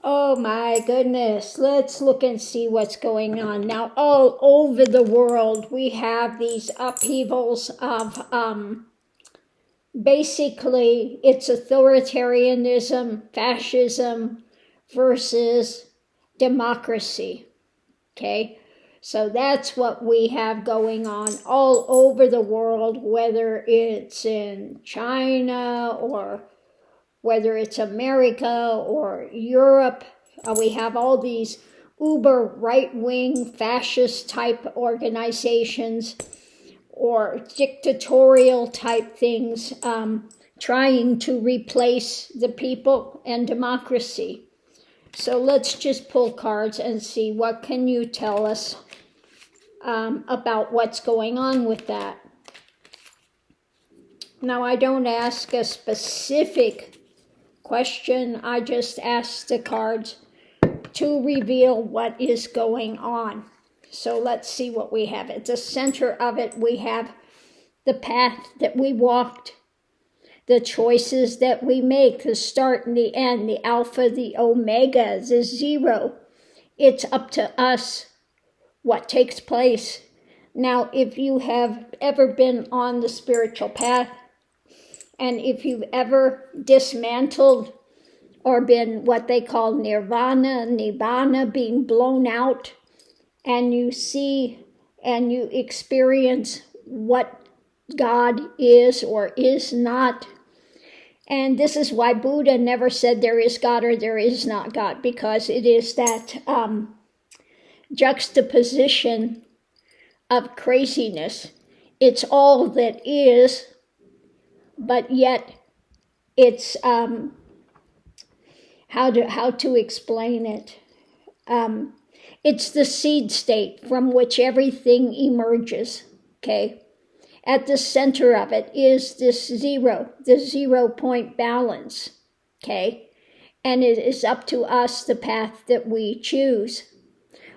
Oh my goodness, let's look and see what's going on. Now, all over the world, we have these upheavals of, basically, it's authoritarianism, fascism versus democracy, okay? So that's what we have going on all over the world, whether it's in China or whether it's America or Europe. We have all these uber right-wing fascist type organizations or dictatorial type things trying to replace the people and democracy. So let's just pull cards and see what can you tell us about what's going on with that. Now, I don't ask a specific question, I just ask the cards to reveal what is going on. So let's see what we have. At the center of it, we have the path that we walked, the choices that we make, the start and the end, the alpha, the omega, the zero. It's up to us what takes place. Now, if you have ever been on the spiritual path, and if you've ever dismantled or been what they call nirvana, nibbana, being blown out, and you see and you experience what God is or is not. And this is why Buddha never said there is God or there is not God, because it is that juxtaposition of craziness. It's all that is, but yet it's how to explain it. It's the seed state from which everything emerges, okay? At the center of it is this zero, the 0 point balance, okay? And it is up to us the path that we choose.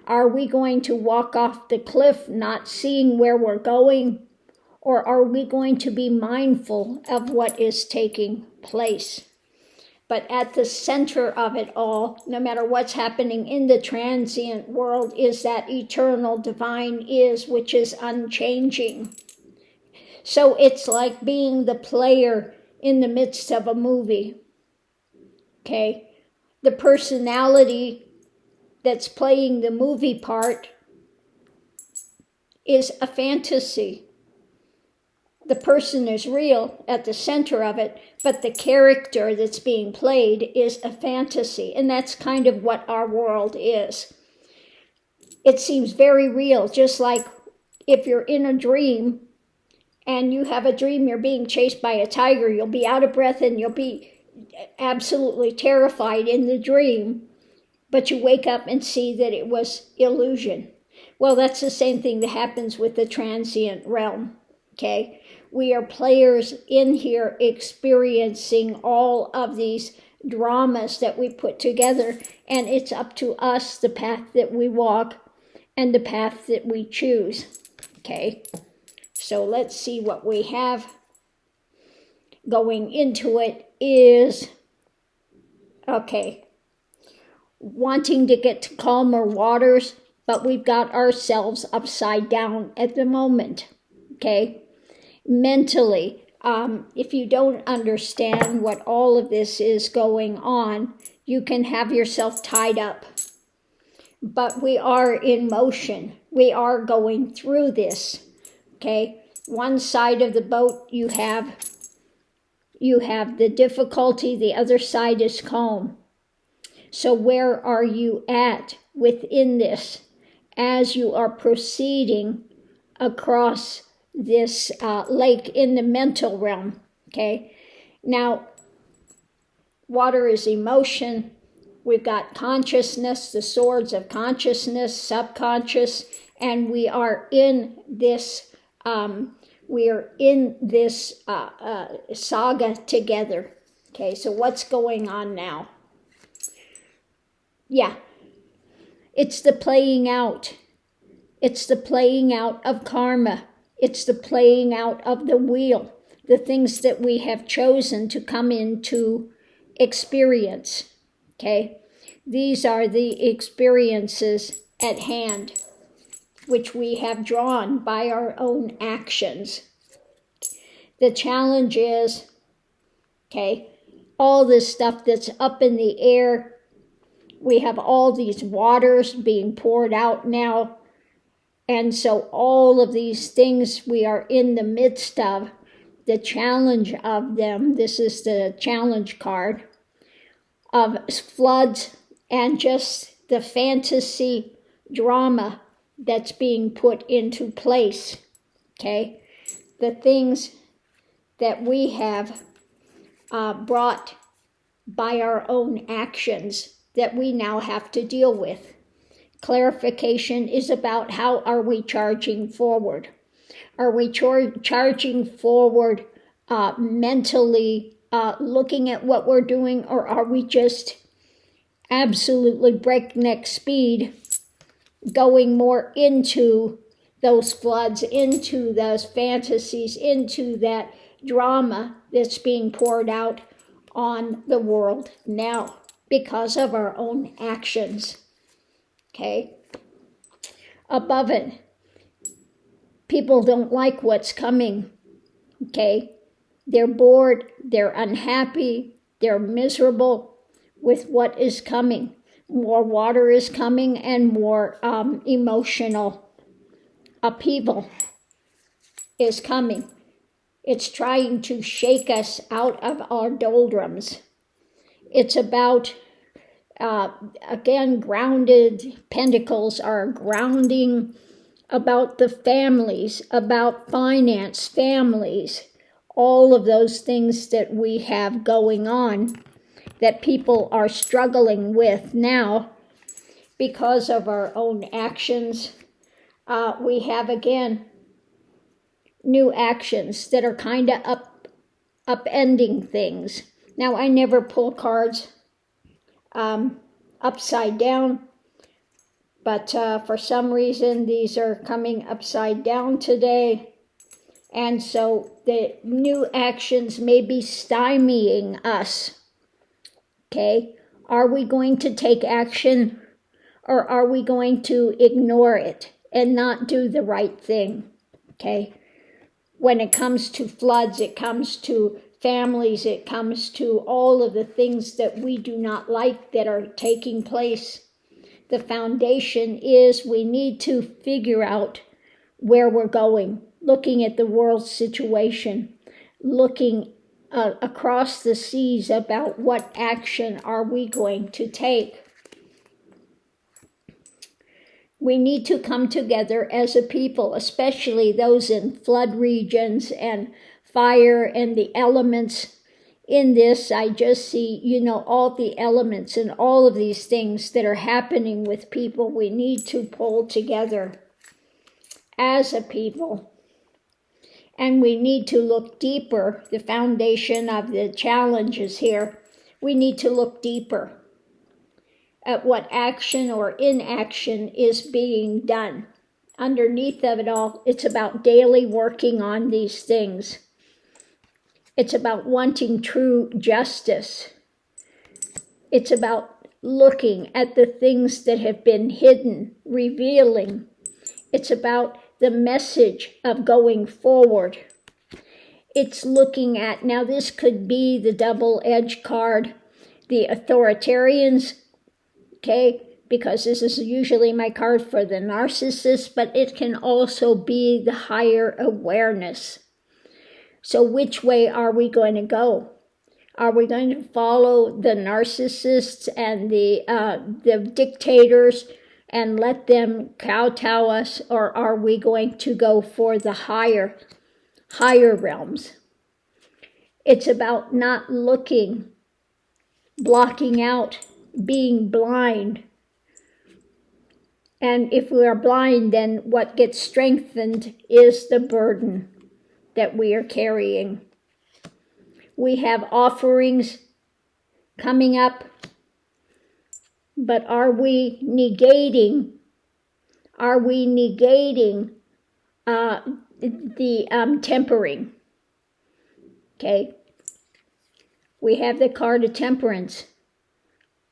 Are we going to walk off the cliff not seeing where we're going? Or are we going to be mindful of what is taking place? But at the center of it all, no matter what's happening in the transient world, is that eternal divine is, which is unchanging. So it's like being the player in the midst of a movie. Okay? The personality that's playing the movie part is a fantasy. The person is real at the center of it, but the character that's being played is a fantasy. And that's kind of what our world is. It seems very real, just like if you're in a dream and you have a dream you're being chased by a tiger, you'll be out of breath and you'll be absolutely terrified in the dream, but you wake up and see that it was illusion. Well, that's the same thing that happens with the transient realm, okay? We are players in here experiencing all of these dramas that we put together, and it's up to us the path that we walk and the path that we choose, okay? So let's see what we have going into it is, okay, wanting to get to calmer waters, but we've got ourselves upside down at the moment, okay? Mentally, if you don't understand what all of this is going on, you can have yourself tied up. But we are in motion. We are going through this, okay? One side of the boat you have the difficulty, the other side is calm. So where are you at within this as you are proceeding across this lake in the mental realm, okay? Now, water is emotion. We've got consciousness, the swords of consciousness, subconscious, and we are in this saga together. Okay, so what's going on now? Yeah, it's the playing out. It's the playing out of karma. It's the playing out of the wheel, the things that we have chosen to come into experience, okay? These are the experiences at hand, which we have drawn by our own actions. The challenge is, okay, all this stuff that's up in the air, we have all these waters being poured out now, and so all of these things we are in the midst of, the challenge of them, this is the challenge card, of floods and just the fantasy drama that's being put into place, okay? The things that we have brought by our own actions that we now have to deal with. Clarification is about how are we charging forward. Are we charging forward mentally, looking at what we're doing, or are we just absolutely breakneck speed going more into those floods, into those fantasies, into that drama that's being poured out on the world now because of our own actions? Okay? Above it, people don't like what's coming. Okay? They're bored, they're unhappy, they're miserable with what is coming. More water is coming and more emotional upheaval is coming. It's trying to shake us out of our doldrums. It's about, again, grounded pentacles are grounding about the families, about finance, families, all of those things that we have going on that people are struggling with now because of our own actions. We have, again, new actions that are kind of upending things. Now, I never pull cards upside down, but for some reason these are coming upside down today. And so the new actions may be stymieing us. Okay? Are we going to take action, or are we going to ignore it and not do the right thing? Okay? When it comes to floods, it comes to families, it comes to all of the things that we do not like that are taking place. The foundation is we need to figure out where we're going, looking at the world situation, looking across the seas about what action are we going to take. We need to come together as a people, especially those in flood regions and fire and the elements. In this, I just see, all the elements and all of these things that are happening with people. We need to pull together as a people. And we need to look deeper. The foundation of the challenges here, we need to look deeper at what action or inaction is being done. Underneath of it all, it's about daily working on these things. It's about wanting true justice. It's about looking at the things that have been hidden, revealing. It's about the message of going forward. It's looking at, now this could be the double-edged card, the authoritarians, okay, because this is usually my card for the narcissist, but it can also be the higher awareness. So which way are we going to go? Are we going to follow the narcissists and the dictators and let them kowtow us, or are we going to go for the higher realms? It's about not looking, blocking out, being blind. And if we are blind, then what gets strengthened is the burden that we are carrying. We have offerings coming up, but are we negating the tempering? Okay. We have the card of temperance.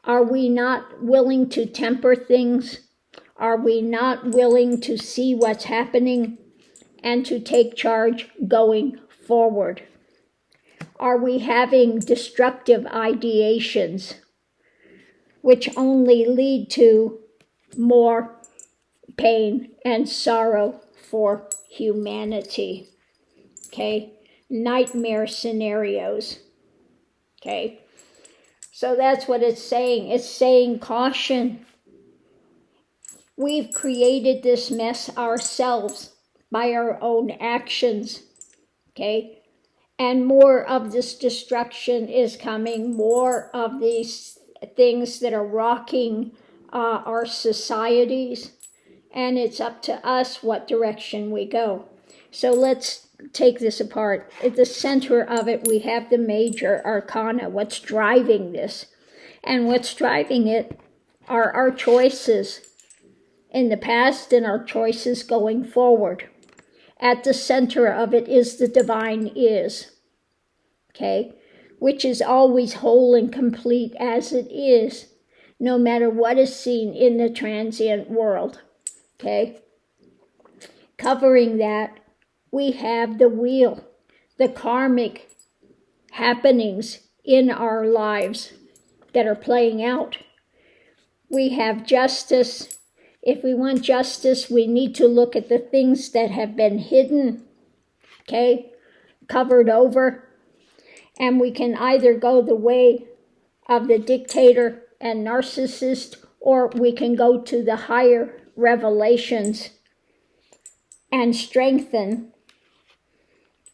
Are we not willing to temper things? Are we not willing to see what's happening and to take charge going forward? Are we having destructive ideations which only lead to more pain and sorrow for humanity? Okay, nightmare scenarios. Okay, so that's what it's saying. It's saying caution. We've created this mess ourselves by our own actions. Okay, and more of this destruction is coming, more of these things that are rocking our societies, and it's up to us what direction we go. So let's take this apart. At the center of it, we have the major arcana, what's driving this. And what's driving it are our choices in the past and our choices going forward. At the center of it is the divine is, okay, which is always whole and complete as it is, no matter what is seen in the transient world, okay. Covering that, we have the wheel, the karmic happenings in our lives that are playing out. We have justice. If we want justice, we need to look at the things that have been hidden, okay, covered over. And we can either go the way of the dictator and narcissist, or we can go to the higher revelations and strengthen.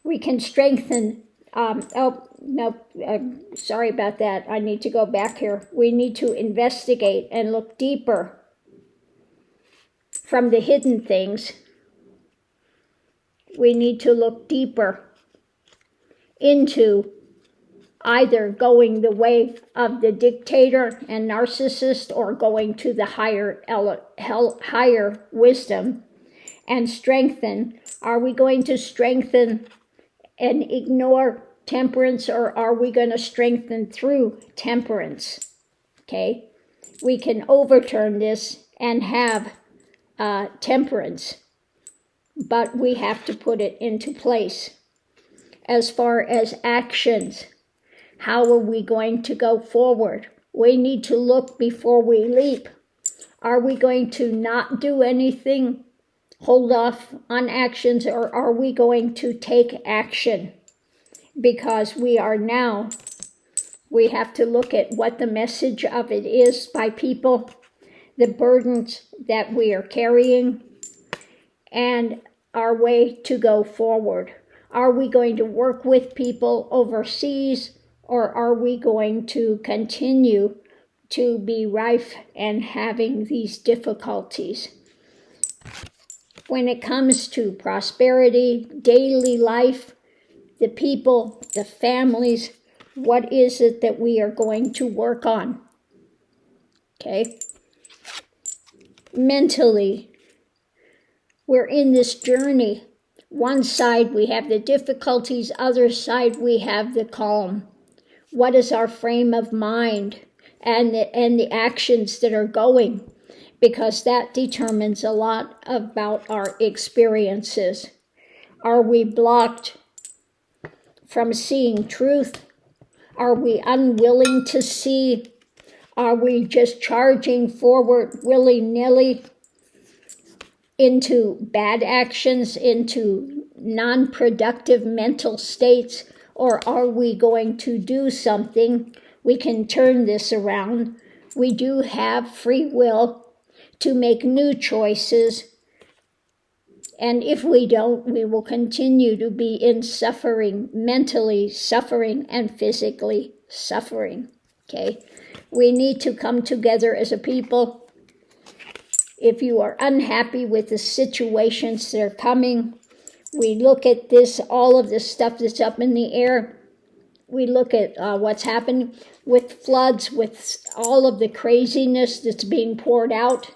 We can strengthen, sorry about that. I need to go back here. We need to investigate and look deeper from the hidden things. We need to look deeper into either going the way of the dictator and narcissist or going to the higher wisdom and strengthen. Are we going to strengthen and ignore temperance, or are we going to strengthen through temperance? Okay, we can overturn this and have temperance, but we have to put it into place. As far as actions, how are we going to go forward? We need to look before we leap. Are we going to not do anything, hold off on actions, or are we going to take action? Because we have to look at what the message of it is by people, the burdens that we are carrying, and our way to go forward. Are we going to work with people overseas, or are we going to continue to be rife and having these difficulties? When it comes to prosperity, daily life, the people, the families, what is it that we are going to work on? Okay? Mentally, we're in this journey. One side we have the difficulties, other side we have the calm. What is our frame of mind and the actions that are going? Because that determines a lot about our experiences. Are we blocked from seeing truth? Are we unwilling to see? Are we just charging forward willy-nilly into bad actions, into non-productive mental states? Or are we going to do something? We can turn this around. We do have free will to make new choices. And if we don't, we will continue to be in suffering, mentally suffering and physically suffering. Okay? We need to come together as a people. If you are unhappy with the situations that are coming, we look at this, all of this stuff that's up in the air. We look at what's happening with floods, with all of the craziness that's being poured out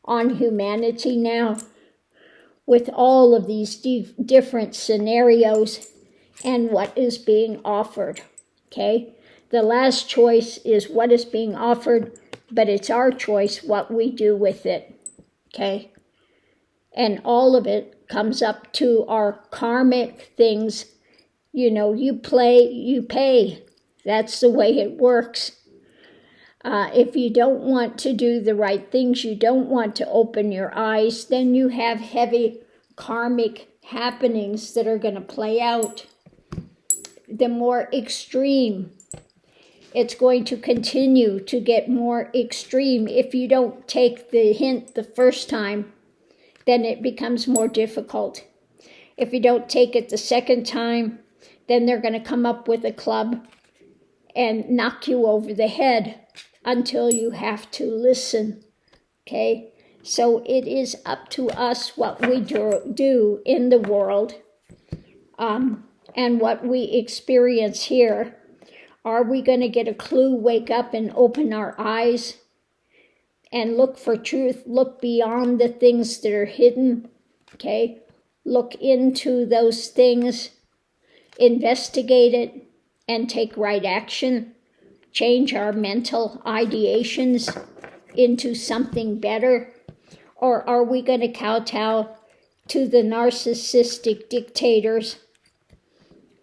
on humanity now, with all of these different scenarios and what is being offered. Okay? The last choice is what is being offered, but it's our choice what we do with it, okay? And all of it comes up to our karmic things. You know, you play, you pay. That's the way it works. If you don't want to do the right things, you don't want to open your eyes, then you have heavy karmic happenings that are going to play out. The more extreme, it's going to continue to get more extreme. If you don't take the hint the first time, then it becomes more difficult. If you don't take it the second time, then they're going to come up with a club and knock you over the head until you have to listen, okay? So it is up to us what we do in the world and what we experience here. Are we going to get a clue, wake up and open our eyes and look for truth, look beyond the things that are hidden, okay? Look into those things, investigate it, and take right action. Change our mental ideations into something better? Or are we going to kowtow to the narcissistic dictators?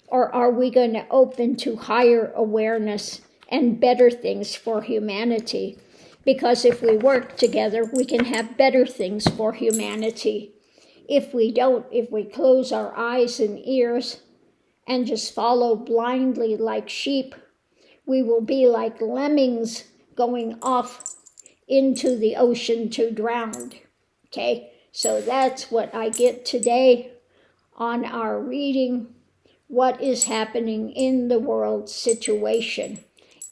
Or are we going to open to higher awareness and better things for humanity? Because if we work together, we can have better things for humanity. If we don't, if we close our eyes and ears and just follow blindly like sheep, we will be like lemmings going off into the ocean to drown, okay? So that's what I get today on our reading. What is happening in the world situation?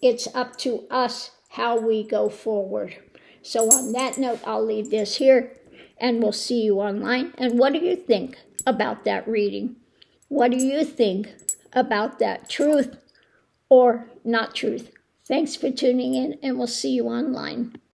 It's up to us how we go forward. So on that note, I'll leave this here, and we'll see you online. And what do you think about that reading? What do you think about that truth or not truth? Thanks for tuning in, and we'll see you online.